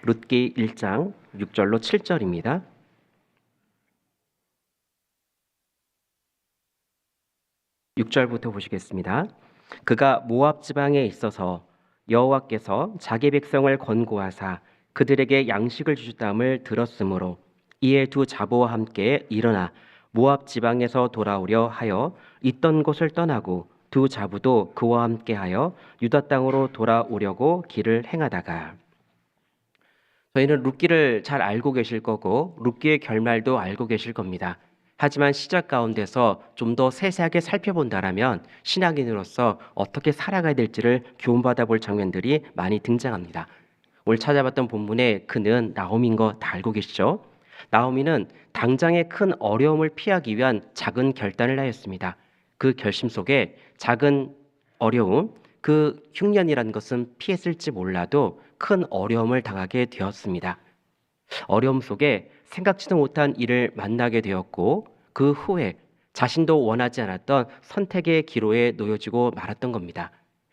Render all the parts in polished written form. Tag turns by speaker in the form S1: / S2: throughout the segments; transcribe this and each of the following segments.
S1: 룻기 1장 6절로 7절입니다. (6절부터) 보시겠습니다. 그가 모압 지방에 있어서 여호와께서 자기 백성을 권고하사 그들에게 양식을 주셨다함을 들었으므로 이에 두 자보와 함께 일어나 모압 지방에서 돌아오려 하여 있던 곳을 떠나고 두 자부도 그와 함께하여 유다 땅으로 돌아오려고 길을 행하다가, 저희는 룻기를 잘 알고 계실 거고 룻기의 결말도 알고 계실 겁니다. 하지만 시작 가운데서 좀 더 세세하게 살펴본다라면 신앙인으로서 어떻게 살아가야 될지를 교훈받아 볼 장면들이 많이 등장합니다. 오늘 찾아봤던 본문에 그는 나오미인 거 다 알고 계시죠? 나오미는 당장의 큰 어려움을 피하기 위한 작은 결단을 하였습니다. 그 결심 속에 작은 어려움, 그 흉년이라는 것은 피했을지 몰라도 큰 어려움을 당하게 되었습니다. 어려움 속에 생각지도 못한 일을 만나게 되었고 그 후에 자신도 원하지 않았던 선택의 기로에 놓여지고 말았던 겁니다.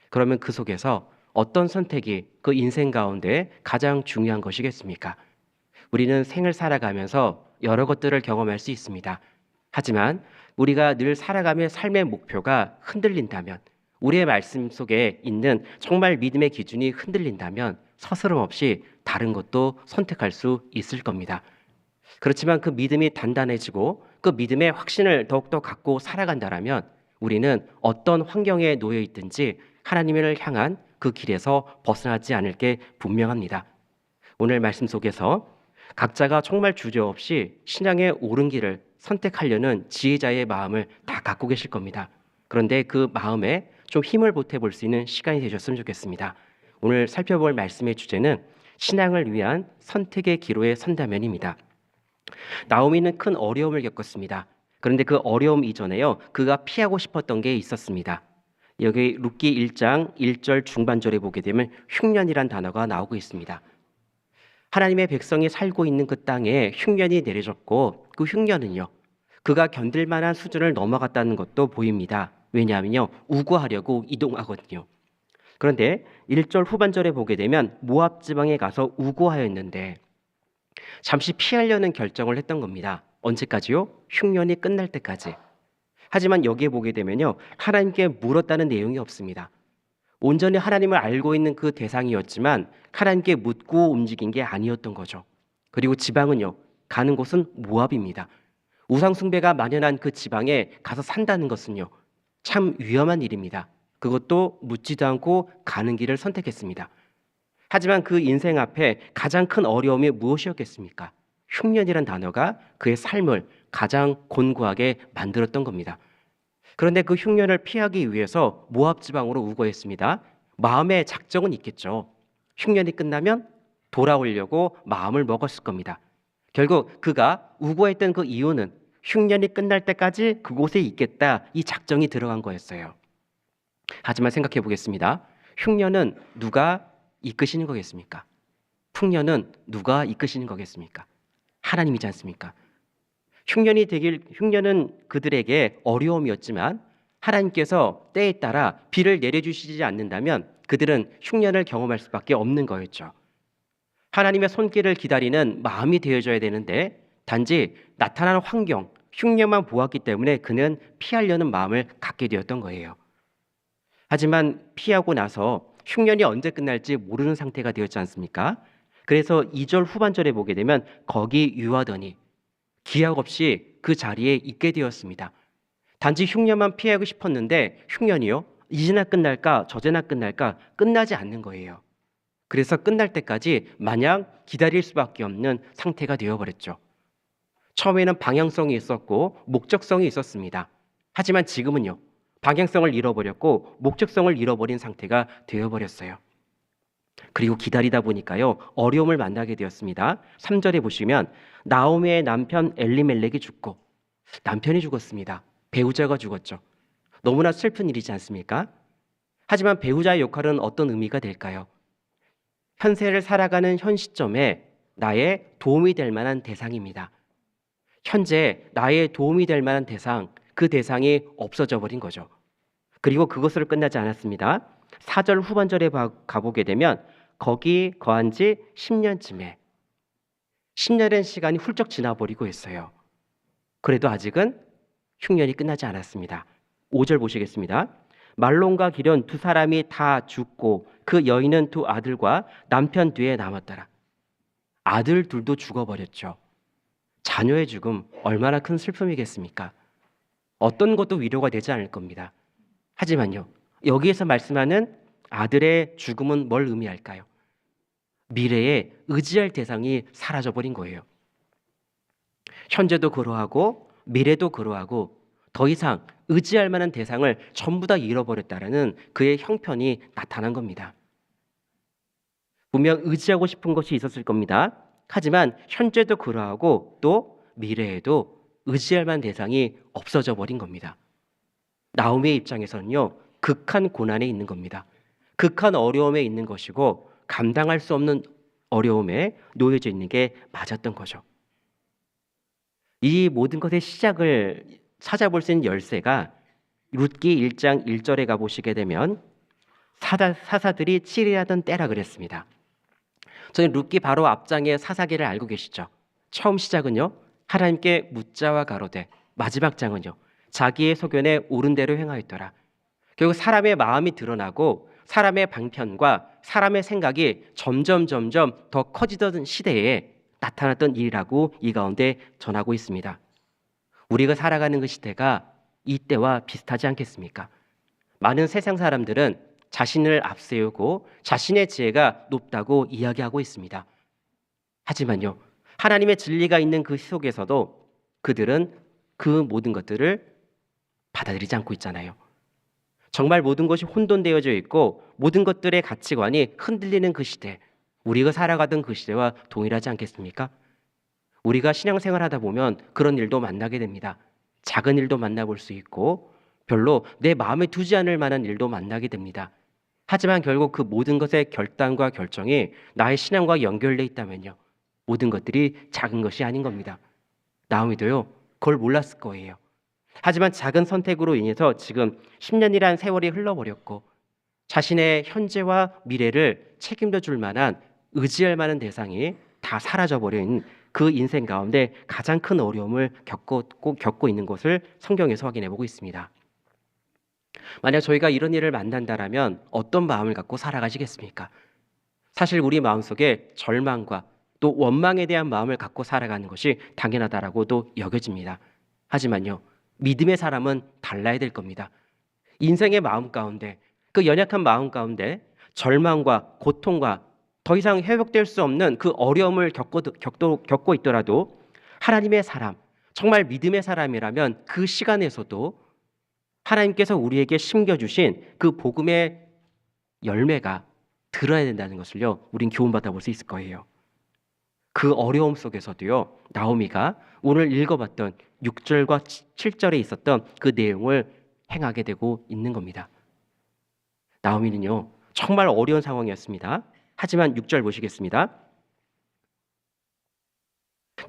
S1: 그러면 그 속에서 어떤 선택이 그 인생 가운데 가장 중요한 것이겠습니까? 우리는 생을 살아가면서 여러 것들을 경험할 수 있습니다. 하지만 우리가 늘 살아가며 삶의 목표가 흔들린다면, 우리의 말씀 속에 있는 정말 믿음의 기준이 흔들린다면 서스럼 없이 다른 것도 선택할 수 있을 겁니다. 그렇지만 그 믿음이 단단해지고 그 믿음의 확신을 더욱더 갖고 살아간다면 우리는 어떤 환경에 놓여 있든지 하나님을 향한 그 길에서 벗어나지 않을 게 분명합니다. 오늘 말씀 속에서 각자가 정말 주저없이 신앙의 옳은 길을 선택하려는 지혜자의 마음을 다 갖고 계실 겁니다. 그런데 그 마음에 좀 힘을 보태볼 수 있는 시간이 되셨으면 좋겠습니다. 오늘 살펴볼 말씀의 주제는 신앙을 위한 선택의 기로에 선다면입니다. 나오미는 큰 어려움을 겪었습니다. 그런데 그 어려움 이전에요, 그가 피하고 싶었던 게 있었습니다. 여기 룻기 1장 1절 중반절에 보게 되면 흉년이란 단어가 나오고 있습니다. 하나님의 백성이 살고 있는 그 땅에 흉년이 내려졌고 그 흉년은요, 그가 견딜 만한 수준을 넘어갔다는 것도 보입니다. 왜냐하면요, 우거하려고 이동하거든요. 그런데 1절 후반절에 보게 되면 모압 지방에 가서 우거하였는데 잠시 피하려는 결정을 했던 겁니다. 언제까지요? 흉년이 끝날 때까지. 하지만 여기에 보게 되면요, 하나님께 물었다는 내용이 없습니다. 온전히 하나님을 알고 있는 그 대상이었지만 하나님께 묻고 움직인 게 아니었던 거죠. 그리고 지방은요, 가는 곳은 모압입니다. 우상숭배가 만연한 그 지방에 가서 산다는 것은요, 참 위험한 일입니다. 그것도 묻지도 않고 가는 길을 선택했습니다. 하지만 그 인생 앞에 가장 큰 어려움이 무엇이었겠습니까? 흉년이란 단어가 그의 삶을 가장 곤고하게 만들었던 겁니다. 그런데 그 흉년을 피하기 위해서 모압 지방으로 우거했습니다. 마음의 작정은 있겠죠. 흉년이 끝나면 돌아오려고 마음을 먹었을 겁니다. 결국 그가 우거했던 그 이유는 흉년이 끝날 때까지 그곳에 있겠다, 이 작정이 들어간 거였어요. 하지만 생각해 보겠습니다. 흉년은 누가 이끄시는 거겠습니까? 풍년은 누가 이끄시는 거겠습니까? 하나님이지 않습니까? 흉년은 그들에게 어려움이었지만 하나님께서 때에 따라 비를 내려주시지 않는다면 그들은 흉년을 경험할 수밖에 없는 거였죠. 하나님의 손길을 기다리는 마음이 되어져야 되는데 단지 나타나는 환경, 흉년만 보았기 때문에 그는 피하려는 마음을 갖게 되었던 거예요. 하지만 피하고 나서 흉년이 언제 끝날지 모르는 상태가 되었지 않습니까? 그래서 2절 후반절에 보게 되면 거기 유하더니 기약 없이 그 자리에 있게 되었습니다. 단지 흉년만 피하고 싶었는데 흉년이요, 이제나 끝날까 저제나 끝날까 끝나지 않는 거예요. 그래서 끝날 때까지 마냥 기다릴 수밖에 없는 상태가 되어버렸죠. 처음에는 방향성이 있었고 목적성이 있었습니다. 하지만 지금은요, 방향성을 잃어버렸고 목적성을 잃어버린 상태가 되어버렸어요. 그리고 기다리다 보니까요, 어려움을 만나게 되었습니다. 3절에 보시면 나오미의 남편 엘리멜렉이 죽고, 남편이 죽었습니다. 배우자가 죽었죠. 너무나 슬픈 일이지 않습니까? 하지만 배우자의 역할은 어떤 의미가 될까요? 현세를 살아가는 현 시점에 나의 도움이 될 만한 대상입니다. 현재 나의 도움이 될 만한 대상, 그 대상이 없어져 버린 거죠. 그리고 그것으로 끝나지 않았습니다. 4절 후반절에 가보게 되면 거기 거한 지 10년쯤에 10년의 시간이 훌쩍 지나버리고 있어요. 그래도 아직은 흉년이 끝나지 않았습니다. 5절 보시겠습니다. 말론과 기련 두 사람이 다 죽고 그 여인은 두 아들과 남편 뒤에 남았더라. 아들 둘도 죽어버렸죠. 자녀의 죽음 얼마나 큰 슬픔이겠습니까? 어떤 것도 위로가 되지 않을 겁니다. 하지만요, 여기에서 말씀하는 아들의 죽음은 뭘 의미할까요? 미래에 의지할 대상이 사라져버린 거예요. 현재도 그러하고 미래도 그러하고 더 이상 의지할 만한 대상을 전부 다 잃어버렸다라는 그의 형편이 나타난 겁니다. 분명 의지하고 싶은 것이 있었을 겁니다. 하지만 현재도 그러하고 또 미래에도 의지할 만한 대상이 없어져 버린 겁니다. 나오미의 입장에서는요, 극한 고난에 있는 겁니다. 극한 어려움에 있는 것이고 감당할 수 없는 어려움에 놓여져 있는 게 맞았던 거죠. 이 모든 것의 시작을 찾아볼 수 있는 열쇠가 룻기 1장 1절에 가보시게 되면 사사들이 치리하던 때라 그랬습니다. 저희 룻기 바로 앞장의 사사기를 알고 계시죠? 처음 시작은요, 하나님께 묻자와 가로되, 마지막 장은요, 자기의 소견에 옳은 대로 행하였더라. 결국 사람의 마음이 드러나고 사람의 방편과 사람의 생각이 점점 더 커지던 시대에 나타났던 일이라고 이 가운데 전하고 있습니다. 우리가 살아가는 그 시대가 이때와 비슷하지 않겠습니까? 많은 세상 사람들은 자신을 앞세우고 자신의 지혜가 높다고 이야기하고 있습니다. 하지만요, 하나님의 진리가 있는 그 속에서도 그들은 그 모든 것들을 받아들이지 않고 있잖아요. 정말 모든 것이 혼돈되어져 있고 모든 것들의 가치관이 흔들리는 그 시대, 우리가 살아가던 그 시대와 동일하지 않겠습니까? 우리가 신앙생활 하다 보면 그런 일도 만나게 됩니다. 작은 일도 만나볼 수 있고 별로 내 마음에 두지 않을 만한 일도 만나게 됩니다. 하지만 결국 그 모든 것의 결단과 결정이 나의 신앙과 연결돼 있다면요, 모든 것들이 작은 것이 아닌 겁니다. 나오미도요, 그걸 몰랐을 거예요. 하지만 작은 선택으로 인해서 지금 10년이란 세월이 흘러버렸고 자신의 현재와 미래를 책임져 줄 만한 의지할 만한 대상이 다 사라져버린 그 인생 가운데 가장 큰 어려움을 겪고 있는 것을 성경에서 확인해 보고 있습니다. 만약 저희가 이런 일을 만난다라면 어떤 마음을 갖고 살아가시겠습니까? 사실 우리 마음속에 절망과 또 원망에 대한 마음을 갖고 살아가는 것이 당연하다라고도 여겨집니다. 하지만요, 믿음의 사람은 달라야 될 겁니다. 인생의 마음 가운데, 그 연약한 마음 가운데 절망과 고통과 더 이상 회복될 수 없는 그 어려움을 겪고 있더라도 하나님의 사람, 정말 믿음의 사람이라면 그 시간에서도 하나님께서 우리에게 심겨주신 그 복음의 열매가 들어야 된다는 것을요, 우린 교훈받아 볼 수 있을 거예요. 그 어려움 속에서도요, 나오미가 오늘 읽어봤던 6절과 7절에 있었던 그 내용을 행하게 되고 있는 겁니다. 나오미는요, 정말 어려운 상황이었습니다. 하지만 6절 보시겠습니다.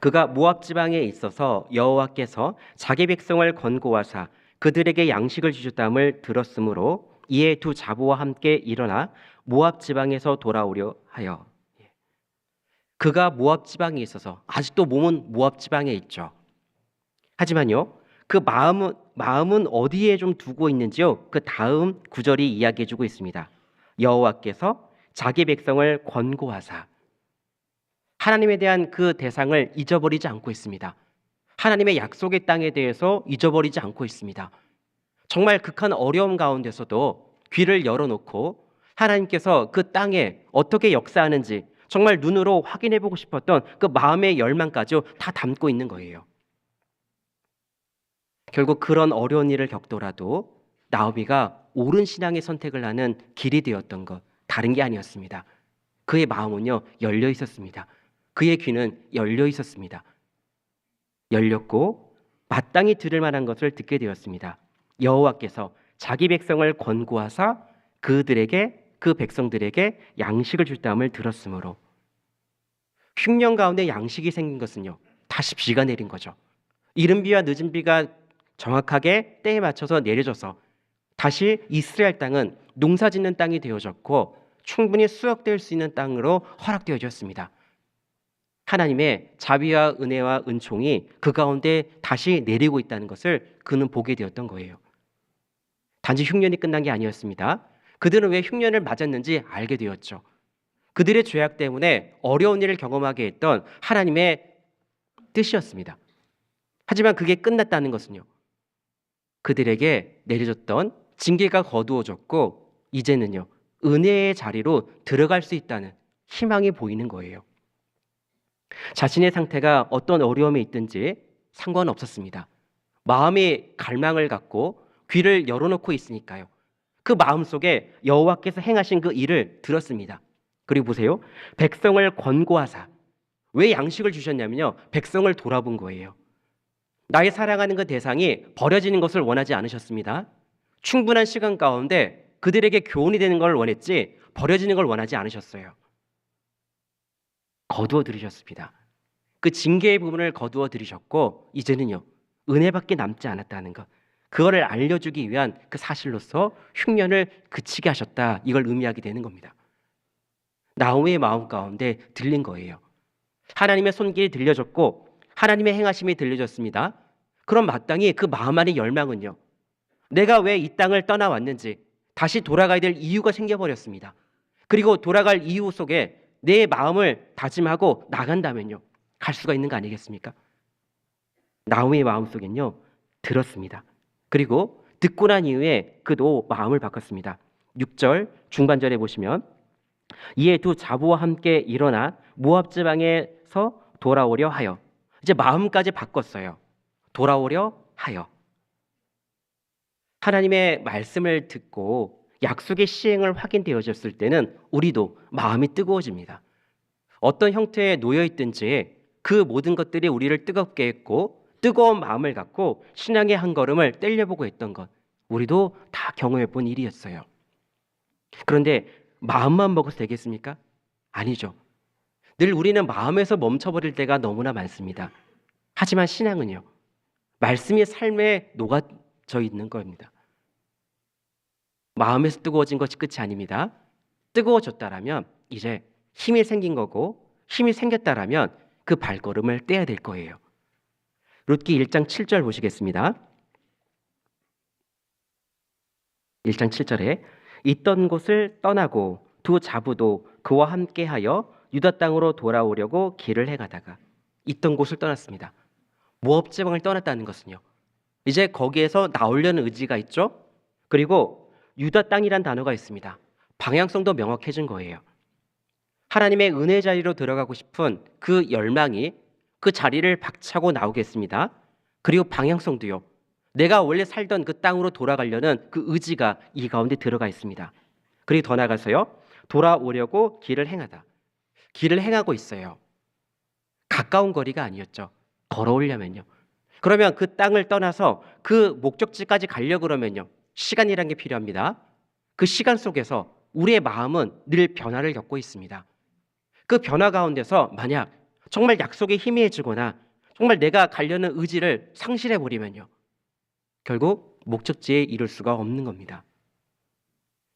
S1: 그가 모압 지방에 있어서 여호와께서 자기 백성을 건고하사 그들에게 양식을 주셨다함을 들었으므로 이에 두 자부와 함께 일어나 모압 지방에서 돌아오려 하여. 그가 모압 지방에 있어서 아직도 몸은 모압 지방에 있죠. 하지만요, 그 마음은 어디에 좀 두고 있는지요? 그 다음 구절이 이야기해주고 있습니다. 여호와께서 자기 백성을 권고하사, 하나님에 대한 그 대상을 잊어버리지 않고 있습니다. 하나님의 약속의 땅에 대해서 잊어버리지 않고 있습니다. 정말 극한 어려움 가운데서도 귀를 열어놓고 하나님께서 그 땅에 어떻게 역사하는지 정말 눈으로 확인해보고 싶었던 그 마음의 열망까지 다 담고 있는 거예요. 결국 그런 어려운 일을 겪더라도 나오미가 옳은 신앙의 선택을 하는 길이 되었던 것, 다른 게 아니었습니다. 그의 마음은요, 열려 있었습니다. 그의 귀는 열려 있었습니다. 열렸고 마땅히 들을 만한 것을 듣게 되었습니다. 여호와께서 자기 백성을 권고하사 그 백성들에게 양식을 주셨다함을 들었으므로, 흉년 가운데 양식이 생긴 것은요, 다시 비가 내린 거죠. 이른 비와 늦은 비가 정확하게 때에 맞춰서 내려져서 다시 이스라엘 땅은 농사짓는 땅이 되어졌고 충분히 수확될 수 있는 땅으로 허락되어졌습니다. 하나님의 자비와 은혜와 은총이 그 가운데 다시 내리고 있다는 것을 그는 보게 되었던 거예요. 단지 흉년이 끝난 게 아니었습니다. 그들은 왜 흉년을 맞았는지 알게 되었죠. 그들의 죄악 때문에 어려운 일을 경험하게 했던 하나님의 뜻이었습니다. 하지만 그게 끝났다는 것은요, 그들에게 내려졌던 징계가 거두어졌고 이제는요, 은혜의 자리로 들어갈 수 있다는 희망이 보이는 거예요. 자신의 상태가 어떤 어려움에 있든지 상관없었습니다. 마음이 갈망을 갖고 귀를 열어놓고 있으니까요. 그 마음속에 여호와께서 행하신 그 일을 들었습니다. 그리고 보세요. 백성을 권고하사. 왜 양식을 주셨냐면요. 백성을 돌아본 거예요. 나의 사랑하는 그 대상이 버려지는 것을 원하지 않으셨습니다. 충분한 시간 가운데 그들에게 교훈이 되는 걸 원했지 버려지는 걸 원하지 않으셨어요. 거두어 들이셨습니다. 그 징계의 부분을 거두어 들이셨고 이제는요. 은혜밖에 남지 않았다는 것. 그거를 알려주기 위한 그 사실로서 흉년을 그치게 하셨다. 이걸 의미하게 되는 겁니다. 나오미의 마음 가운데 들린 거예요. 하나님의 손길이 들려졌고 하나님의 행하심이 들려졌습니다. 그럼 마땅히 그 마음 안의 열망은요. 내가 왜 이 땅을 떠나왔는지 다시 돌아가야 될 이유가 생겨버렸습니다. 그리고 돌아갈 이유 속에 내 마음을 다짐하고 나간다면요. 갈 수가 있는 거 아니겠습니까? 나오미의 마음속엔요. 들었습니다. 그리고 듣고 난 이후에 그도 마음을 바꿨습니다. 6절 중반절에 보시면 이에 두 자부와 함께 일어나 모압 지방에서 돌아오려 하여 이제 마음까지 바꿨어요. 돌아오려 하여 하나님의 말씀을 듣고 약속의 시행을 확인되어졌을 때는 우리도 마음이 뜨거워집니다. 어떤 형태에 놓여 있든지 그 모든 것들이 우리를 뜨겁게 했고 뜨거운 마음을 갖고 신앙의 한 걸음을 떼려보고 했던 것 우리도 다 경험해 본 일이었어요. 그런데 마음만 먹어서 되겠습니까? 아니죠. 늘 우리는 마음에서 멈춰버릴 때가 너무나 많습니다. 하지만 신앙은요. 말씀이 삶에 녹아져 있는 겁니다. 마음에서 뜨거워진 것이 끝이 아닙니다. 뜨거워졌다라면 이제 힘이 생긴 거고 힘이 생겼다라면 그 발걸음을 떼야 될 거예요. 룻기 1장 7절 보시겠습니다. 1장 7절에 있던 곳을 떠나고 두 자부도 그와 함께하여 유다 땅으로 돌아오려고 길을 행하다가 있던 곳을 떠났습니다. 모압 지방을 떠났다는 것은요. 이제 거기에서 나오려는 의지가 있죠. 그리고 유다 땅이란 단어가 있습니다. 방향성도 명확해진 거예요. 하나님의 은혜 자리로 들어가고 싶은 그 열망이 그 자리를 박차고 나오겠습니다. 그리고 방향성도요. 내가 원래 살던 그 땅으로 돌아가려는 그 의지가 이 가운데 들어가 있습니다. 그리고 더 나가서요. 돌아오려고 길을 행하다. 길을 행하고 있어요. 가까운 거리가 아니었죠. 걸어오려면요. 그러면 그 땅을 떠나서 그 목적지까지 가려고 그러면요. 시간이란 게 필요합니다. 그 시간 속에서 우리의 마음은 늘 변화를 겪고 있습니다. 그 변화 가운데서 만약 정말 약속에 희미해지거나 정말 내가 가려는 의지를 상실해버리면요. 결국 목적지에 이룰 수가 없는 겁니다.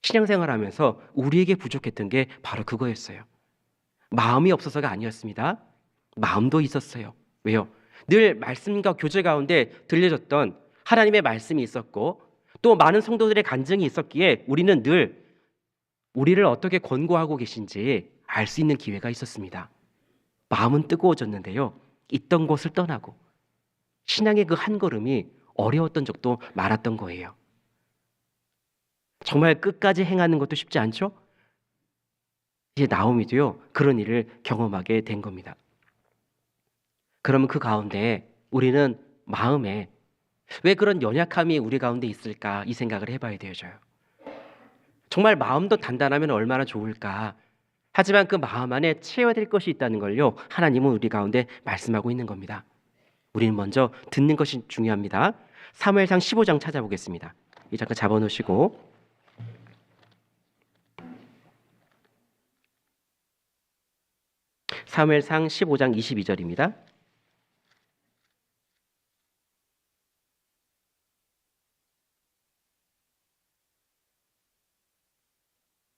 S1: 신앙생활하면서 우리에게 부족했던 게 바로 그거였어요. 마음이 없어서가 아니었습니다. 마음도 있었어요. 왜요? 늘 말씀과 교제 가운데 들려졌던 하나님의 말씀이 있었고 또 많은 성도들의 간증이 있었기에 우리는 늘 우리를 어떻게 권고하고 계신지 알 수 있는 기회가 있었습니다. 마음은 뜨거워졌는데요. 있던 곳을 떠나고 신앙의 그 한 걸음이 어려웠던 적도 많았던 거예요. 정말 끝까지 행하는 것도 쉽지 않죠? 이제 나오미도요. 그런 일을 경험하게 된 겁니다. 그러면 그 가운데 우리는 마음에 왜 그런 연약함이 우리 가운데 있을까 이 생각을 해봐야 되어져요. 정말 마음도 단단하면 얼마나 좋을까. 하지만 그 마음 안에 채워야 될 것이 있다는 걸요. 하나님은 우리 가운데 말씀하고 있는 겁니다. 우리는 먼저 듣는 것이 중요합니다. 사무엘상 15장 찾아보겠습니다. 이 잠깐 잡아놓으시고 사무엘상 15장 22절입니다.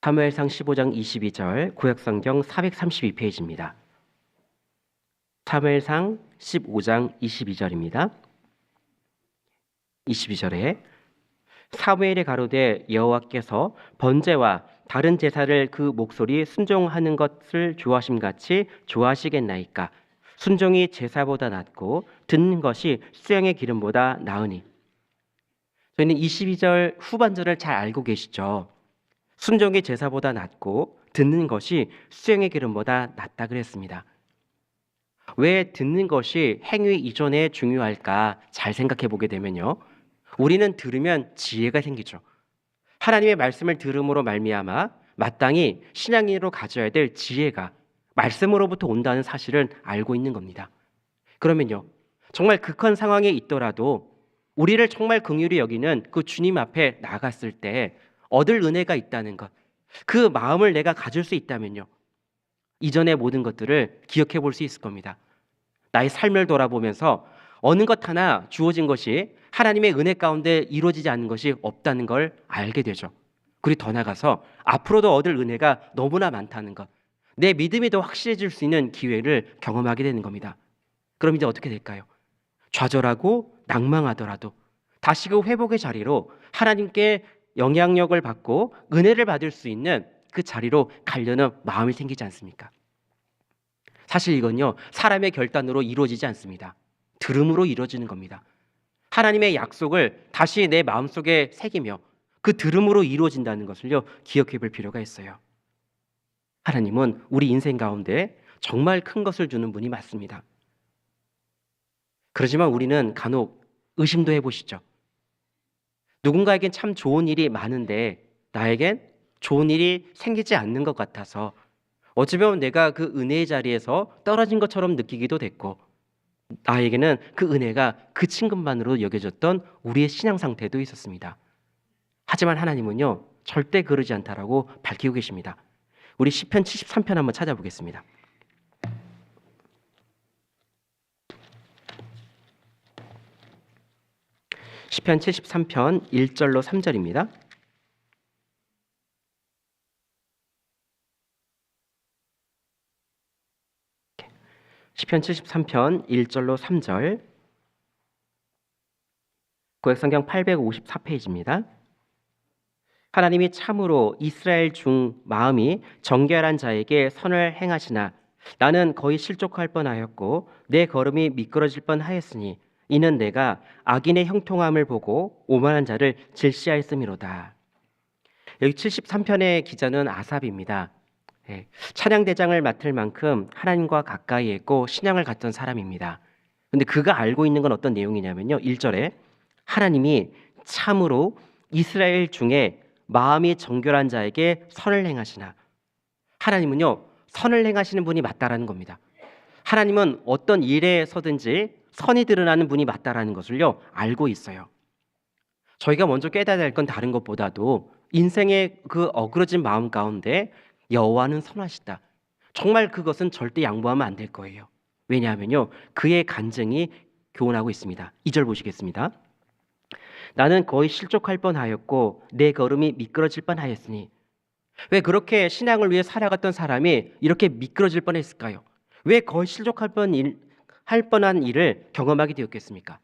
S1: 사무엘상 15장 22절, 구약성경 432페이지입니다. 사무엘상 15장 22절입니다. 22절에 사무엘이 가로되 여호와께서 번제와 다른 제사를 그 목소리 순종하는 것을 좋아하심같이 좋아하시겠나이까. 순종이 제사보다 낫고 듣는 것이 수양의 기름보다 나으니. 저희는 22절 후반절을 잘 알고 계시죠? 순종이 제사보다 낫고 듣는 것이 수양의 기름보다 낫다 그랬습니다. 왜 듣는 것이 행위 이전에 중요할까 잘 생각해 보게 되면요, 우리는 들으면 지혜가 생기죠. 하나님의 말씀을 들음으로 말미암아 마땅히 신앙인으로 가져야 될 지혜가 말씀으로부터 온다는 사실을 알고 있는 겁니다. 그러면요, 정말 극한 상황에 있더라도 우리를 정말 긍휼히 여기는 그 주님 앞에 나갔을 때 얻을 은혜가 있다는 것, 그 마음을 내가 가질 수 있다면요, 이전의 모든 것들을 기억해 볼 수 있을 겁니다. 나의 삶을 돌아보면서 어느 것 하나 주어진 것이 하나님의 은혜 가운데 이루어지지 않는 것이 없다는 걸 알게 되죠. 그리고 더 나아가서 앞으로도 얻을 은혜가 너무나 많다는 것, 내 믿음이 더 확실해질 수 있는 기회를 경험하게 되는 겁니다. 그럼 이제 어떻게 될까요? 좌절하고 낭망하더라도 다시 그 회복의 자리로 하나님께 영향력을 받고 은혜를 받을 수 있는 그 자리로 가려는 마음이 생기지 않습니까? 사실 이건요, 사람의 결단으로 이루어지지 않습니다. 들음으로 이루어지는 겁니다. 하나님의 약속을 다시 내 마음속에 새기며 그 들음으로 이루어진다는 것을요, 기억해 볼 필요가 있어요. 하나님은 우리 인생 가운데 정말 큰 것을 주는 분이 맞습니다. 그렇지만 우리는 간혹 의심도 해보시죠. 누군가에겐 참 좋은 일이 많은데 나에겐 좋은 일이 생기지 않는 것 같아서 어찌보면 내가 그 은혜의 자리에서 떨어진 것처럼 느끼기도 됐고, 나에게는 그 은혜가 그친 것만으로 여겨졌던 우리의 신앙 상태도 있었습니다. 하지만 하나님은요, 절대 그러지 않다라고 밝히고 계십니다. 우리 시편 73편 한번 찾아보겠습니다. 시편 73편 1절로 3절입니다. 시편 73편 1절로 3절, 구약성경 854페이지입니다. 하나님이 참으로 이스라엘 중 마음이 정결한 자에게 선을 행하시나 나는 거의 실족할 뻔하였고 내 걸음이 미끄러질 뻔하였으니 이는 내가 악인의 형통함을 보고 오만한 자를 질시하였음이로다. 여기 73편의 기자는 아삽입니다. 찬양대장을 맡을 만큼 하나님과 가까이 했고 신앙을 갖던 사람입니다. 근데 그가 알고 있는 건 어떤 내용이냐면요, 1절에 하나님이 참으로 이스라엘 중에 마음이 정결한 자에게 선을 행하시나, 하나님은요, 선을 행하시는 분이 맞다라는 겁니다. 하나님은 어떤 일에서든지 선이 드러나는 분이 맞다라는 것을요, 알고 있어요. 저희가 먼저 깨달아야 할 건 다른 것보다도 인생의 그 어그러진 마음 가운데 여호와는 선하시다, 정말 그것은 절대 양보하면 안 될 거예요. 왜냐하면요, 그의 간증이 교훈하고 있습니다. 2절 보시겠습니다. 나는 거의 실족할 뻔하였고 내 걸음이 미끄러질 뻔하였으니. 왜 그렇게 신앙을 위해 살아갔던 사람이 이렇게 미끄러질 뻔했을까요? 왜 거의 실족할 뻔한 일을 경험하게 되었겠습니까?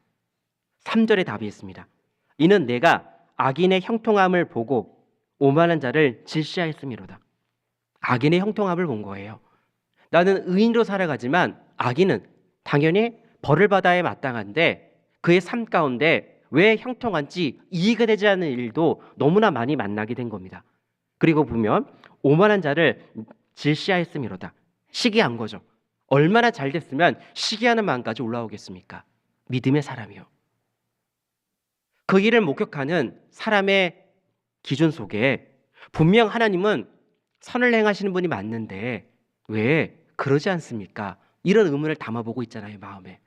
S1: 3절의 답이 있습니다. 이는 내가 악인의 형통함을 보고 오만한 자를 질시하였음이로다. 악인의 형통함을 본 거예요. 나는 의인으로 살아가지만 악인은 당연히 벌을 받아야 마땅한데 그의 삶 가운데 왜 형통한지 이해가 되지 않는 일도 너무나 많이 만나게 된 겁니다. 그리고 보면 오만한 자를 질시하였음이로다. 시기한 거죠. 얼마나 잘 됐으면 시기하는 마음까지 올라오겠습니까? 믿음의 사람이요. 그 일을 목격하는 사람의 기준 속에 분명 하나님은 선을 행하시는 분이 맞는데 왜 그러지 않습니까? 이런 의문을 담아보고 있잖아요, 마음에.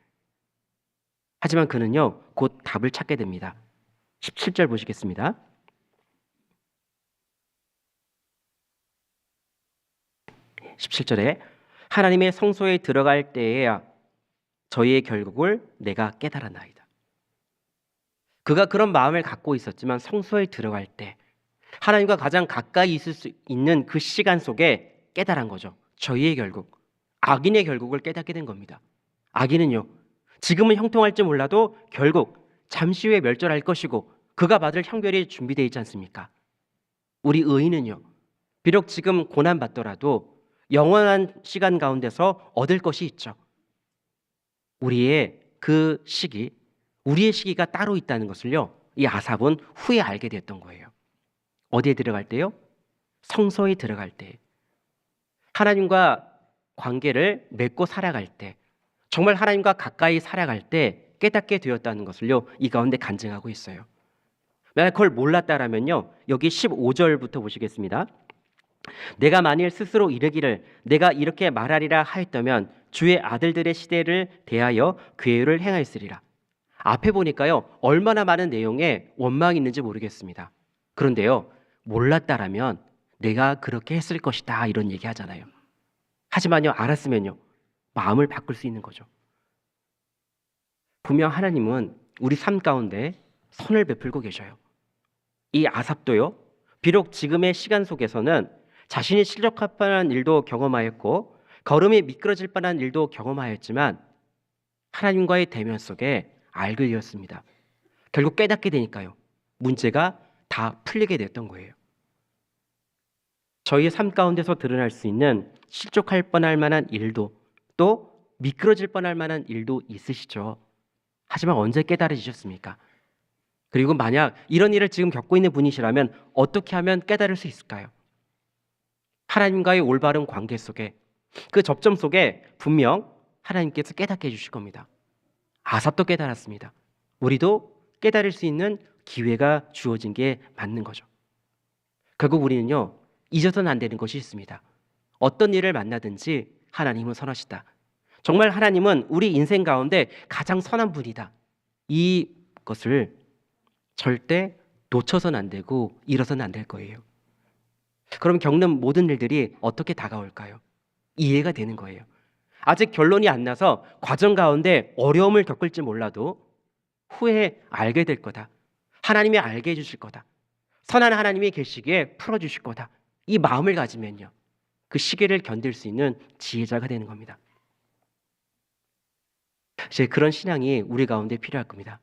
S1: 하지만 그는요, 곧 답을 찾게 됩니다. 17절 보시겠습니다. 네, 17절에 하나님의 성소에 들어갈 때에야 저희의 결국을 내가 깨달았나이다. 그가 그런 마음을 갖고 있었지만 성소에 들어갈 때 하나님과 가장 가까이 있을 수 있는 그 시간 속에 깨달은 거죠. 저희의 결국, 악인의 결국을 깨닫게 된 겁니다. 악인은요, 지금은 형통할지 몰라도 결국 잠시 후에 멸절할 것이고 그가 받을 형벌이 준비되어 있지 않습니까? 우리 의인은요, 비록 지금 고난받더라도 영원한 시간 가운데서 얻을 것이 있죠. 우리의 그 시기, 우리의 시기가 따로 있다는 것을요, 이 아삽은 후에 알게 됐던 거예요. 어디에 들어갈 때요? 성소에 들어갈 때. 하나님과 관계를 맺고 살아갈 때, 정말 하나님과 가까이 살아갈 때 깨닫게 되었다는 것을요, 이 가운데 간증하고 있어요. 만약 그걸 몰랐다라면요, 여기 15절부터 보시겠습니다. 내가 만일 스스로 이르기를 내가 이렇게 말하리라 하였다면 주의 아들들의 시대를 대하여 괴유를 행하였으리라. 앞에 보니까요, 얼마나 많은 내용에 원망이 있는지 모르겠습니다. 그런데요, 몰랐다라면 내가 그렇게 했을 것이다 이런 얘기 하잖아요. 하지만요, 알았으면요, 마음을 바꿀 수 있는 거죠. 분명 하나님은 우리 삶 가운데 선을 베풀고 계셔요. 이 아삽도요, 비록 지금의 시간 속에서는 자신이 실족할 뻔한 일도 경험하였고 걸음이 미끄러질 뻔한 일도 경험하였지만 하나님과의 대면 속에 알게 되었습니다. 결국 깨닫게 되니까요, 문제가 다 풀리게 됐던 거예요. 저희의 삶 가운데서 드러날 수 있는 실족할 뻔할 만한 일도, 또 미끄러질 뻔할 만한 일도 있으시죠. 하지만 언제 깨달으셨습니까? 그리고 만약 이런 일을 지금 겪고 있는 분이시라면 어떻게 하면 깨달을 수 있을까요? 하나님과의 올바른 관계 속에, 그 접점 속에 분명 하나님께서 깨닫게 해주실 겁니다. 아삽도 깨달았습니다. 우리도 깨달을 수 있는 기회가 주어진 게 맞는 거죠. 결국 우리는요, 잊어서는 안 되는 것이 있습니다. 어떤 일을 만나든지 하나님은 선하시다. 정말 하나님은 우리 인생 가운데 가장 선한 분이다. 이것을 절대 놓쳐서는 안 되고 잃어서는 안 될 거예요. 그럼 겪는 모든 일들이 어떻게 다가올까요? 이해가 되는 거예요. 아직 결론이 안 나서 과정 가운데 어려움을 겪을지 몰라도 후에 알게 될 거다. 하나님이 알게 해주실 거다. 선한 하나님이 계시기에 풀어주실 거다. 이 마음을 가지면요, 그 시기를 견딜 수 있는 지혜자가 되는 겁니다. 이제 그런 신앙이 우리 가운데 필요할 겁니다.